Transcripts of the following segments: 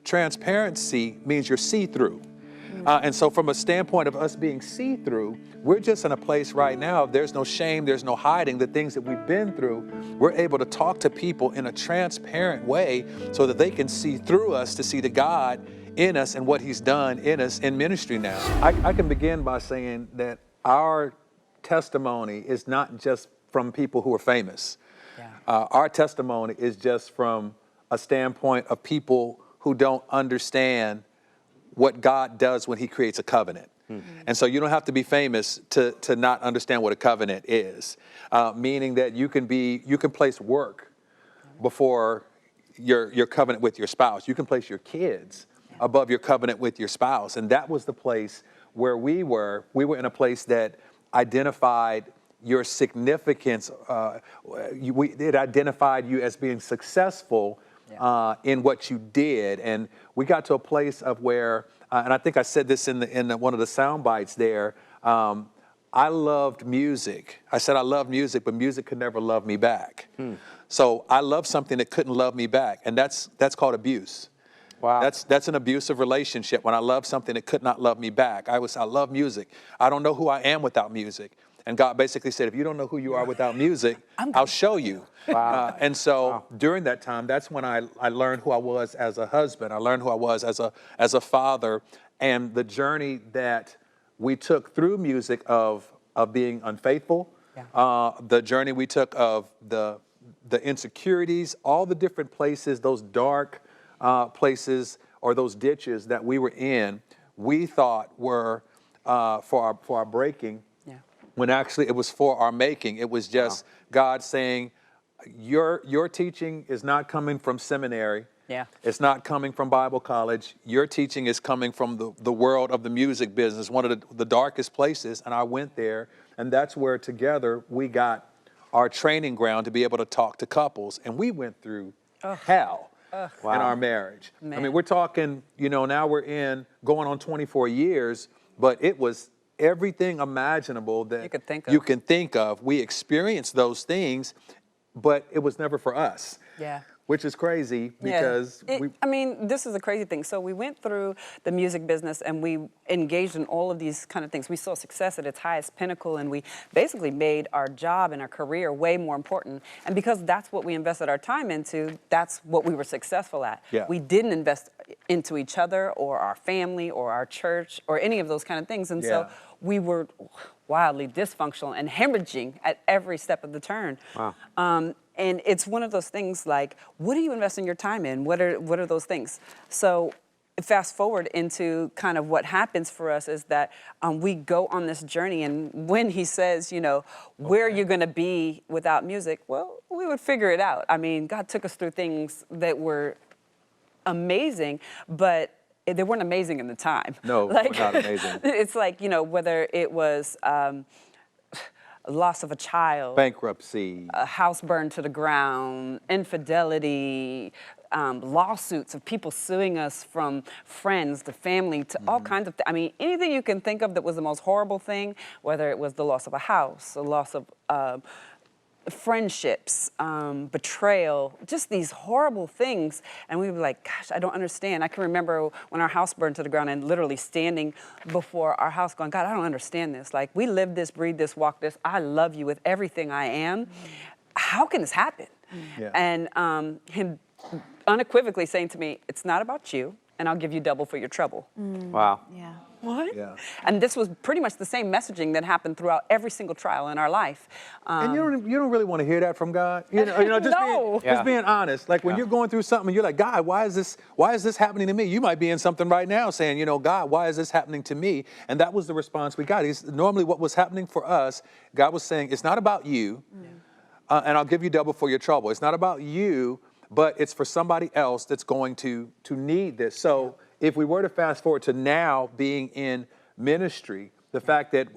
Transparency means you're see-through. And so from a standpoint of us being see-through, we're just in a place right now, there's no shame, there's no hiding the things that we've been through. We're able to talk to people in a transparent way so that they can see through us to see the God in us and what he's done in us in ministry now. I can begin by saying that our testimony is not just from people who are famous. Yeah. Our testimony is just from a standpoint of people who don't understand what God does when he creates a covenant. And so you don't have to be famous to not understand what a covenant is, meaning that you can place work before your covenant with your spouse. You can place your kids above your covenant with your spouse. And that was the place where we were. We were in a place that identified your significance. It identified you as being successful in what you did. And we got to a place of where, and I think I said this in one of the sound bites there, I loved music. I said I loved music, but music could never love me back. So I loved something that couldn't love me back, and that's called abuse. Wow. That's an abusive relationship, when I love something that could not love me back. I love music. I don't know who I am without music. And God basically said, if you don't know who you are without music, I'll show you. Wow. And so Wow. during that time, that's when I learned who I was as a husband. I learned who I was as a father, and the journey that we took through music of being unfaithful, the journey we took of the insecurities, all the different places, those dark places or those ditches that we were in, we thought were for our breaking. When actually it was for our making. It was just God saying, your teaching is not coming from seminary. Yeah. It's not coming from Bible college. Your teaching is coming from the world of the music business, one of the darkest places. And I went there, and that's where together we got our training ground to be able to talk to couples. And we went through hell in our marriage. Man. I mean, we're talking, now we're going on 24 years, but it was everything imaginable that you can think of. We experienced those things, but it was never for us. Yeah. Which is crazy because this is a crazy thing. So we went through the music business and we engaged in all of these kind of things. We saw success at its highest pinnacle, and we basically made our job and our career way more important. And because that's what we invested our time into, that's what we were successful at. Yeah. We didn't invest into each other or our family or our church or any of those kind of things. And so we were wildly dysfunctional and hemorrhaging at every step of the turn. Wow. And it's one of those things like, what are you investing your time in? What are those things? So fast forward into kind of what happens for us is that we go on this journey, and when he says, where are you going to be without music? Well, we would figure it out. I mean, God took us through things that were amazing, but they weren't amazing in the time. No, like, not amazing. It's like, whether it was loss of a child, bankruptcy, a house burned to the ground, infidelity, lawsuits of people suing us, from friends to family to all kinds of I mean, anything you can think of that was the most horrible thing, whether it was the loss of a house, the loss of friendships, betrayal, just these horrible things. And we were like, gosh, I don't understand. I can remember when our house burned to the ground and literally standing before our house going, God, I don't understand this. Like, we live this, breathe this, walk this. I love you with everything I am. How can this happen? Yeah. And him unequivocally saying to me, it's not about you, and I'll give you double for your trouble. Wow. Yeah. What? Yeah. And this was pretty much the same messaging that happened throughout every single trial in our life. And you don't really want to hear that from God. Just being honest. Like when you're going through something and you're like, God, why is this happening to me? You might be in something right now saying, God, why is this happening to me? And that was the response we got. Normally what was happening for us, God was saying, it's not about you, and I'll give you double for your trouble. It's not about you, but it's for somebody else that's going to need this. So if we were to fast forward to now being in ministry, the fact that,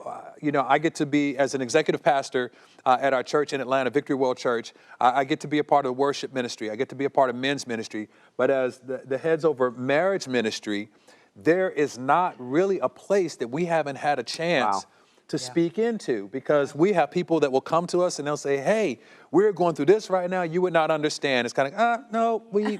I get to be, as an executive pastor at our church in Atlanta, Victory World Church, I get to be a part of the worship ministry. I get to be a part of men's ministry. But as the heads over marriage ministry, there is not really a place that we haven't had a chance to speak into, because we have people that will come to us and they'll say, hey, we're going through this right now. You would not understand. It's kind of, no, we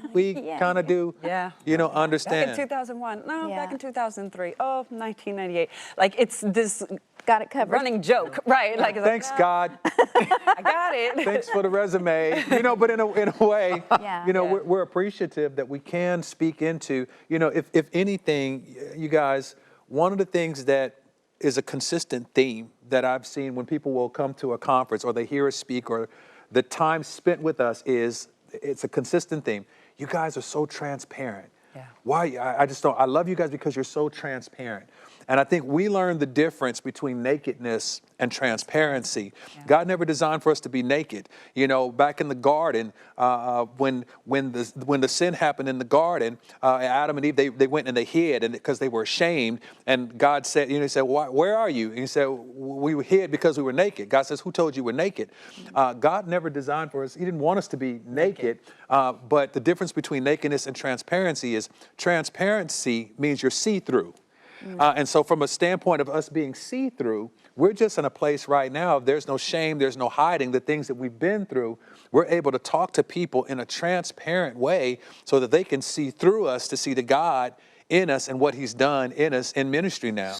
kind of do, understand. Back in 2001. No, Yeah. back in 2003. Oh, 1998. Like, it's this Got it covered. running joke, right? Like, it's Thanks, like, God. I got it. Thanks for the resume. But in a way, Yeah. we're appreciative that we can speak into, if anything, you guys, one of the things that is a consistent theme that I've seen when people will come to a conference or they hear us speak or the time spent with us it's a consistent theme. You guys are so transparent. Yeah. Why? I love you guys because you're so transparent. And I think we learned the difference between nakedness and transparency. Yeah. God never designed for us to be naked. Back in the garden, when the sin happened in the garden, Adam and Eve, they went and they hid, and because they were ashamed. And God said, he said, where are you? And he said, we hid because we were naked. God says, who told you we're naked? God never designed for us. He didn't want us to be naked. But the difference between nakedness and transparency is transparency means you're see-through. And so from a standpoint of us being see-through, we're just in a place right now, there's no shame, there's no hiding the things that we've been through. We're able to talk to people in a transparent way so that they can see through us to see the God in us and what he's done in us in ministry now.